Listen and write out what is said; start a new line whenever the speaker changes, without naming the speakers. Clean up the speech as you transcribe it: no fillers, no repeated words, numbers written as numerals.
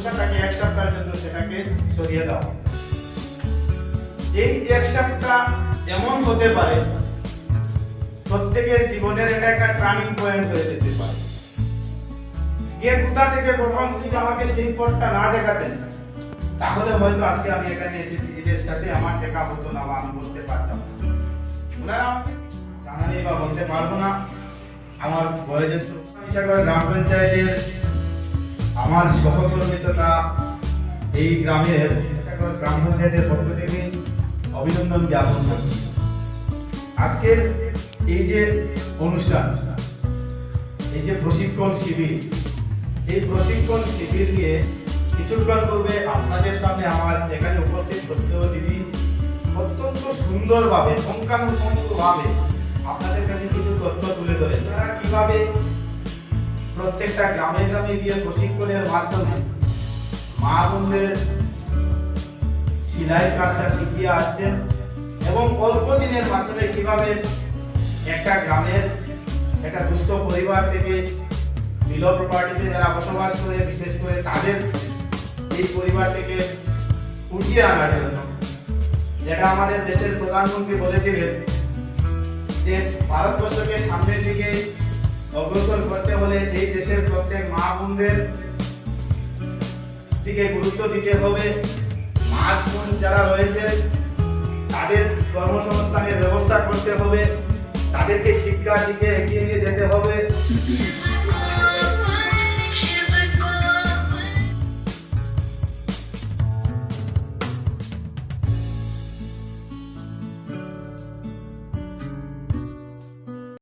সমস্যা তাকে এক সপ্তাহের জন্য সেটাকে সরিয়ে দাও। এই এক সপ্তাহ এমন হতে পারে প্রত্যেকের জীবনের এটা একটা টার্নিং পয়েন্ট হয়ে যেতে পারে। কে কোথা থেকে প্রথম যদি আমাকে সেই পথটা না দেখাতেন, তাহলে হয়তো আজকে আমি এখানে এসেছি, এদের সাথে আমার দেখা হতো না বা আমি বসতে পারতাম না। ওনারা আমাকে জানানি বা বলতে পারবো না। আমার বয়োজ্যেষ্ঠ বিশাখাগড় গ্রাম পঞ্চায়েতের আমার সহকর্মিতা এই গ্রামের বিশাখাগড় গ্রাম পঞ্চায়েতের পক্ষ থেকে অভিনন্দন জ্ঞাপন করছি। আজকের এই যে অনুষ্ঠান, এই যে প্রশিক্ষণ শিবির, এই প্রশিক্ষণ শিবির নিয়ে কিছুক্ষণ পূর্বে আপনাদের সামনে আমার এখানে উপস্থিত সত্য দিদি অত্যন্ত সুন্দরভাবে পুঙ্খানুপুঙ্খভাবে আপনাদের কাছে কিছু তথ্য তুলে ধরে তারা কিভাবে প্রত্যেকটা গ্রামে গ্রামে গিয়ে প্রশিক্ষণের মাধ্যমে মা বোনদের সেলাই কাজটা শিখিয়ে আসছেন এবং অল্প দিনের মাধ্যমে কিভাবে একটা গ্রামের একটা দুস্থ পরিবার থেকে বিলো প্রপার্টিতে যারা বসবাস করে, বিশেষ করে তাদের এই পরিবার থেকে উঠিয়ে আনার জন্য, যেটা আমাদের দেশের প্রধানমন্ত্রী বলেছিলেন যে ভারতবর্ষকে সামনের দিকে অগ্রসর করতে হলে এই দেশের প্রত্যেক মা বোনদের দিকে গুরুত্ব দিতে হবে। মা বোন যারা রয়েছে তাদের কর্মসংস্থানের ব্যবস্থা করতে হবে, তাদেরকে শিক্ষার দিকে এগিয়ে নিয়ে যেতে হবে।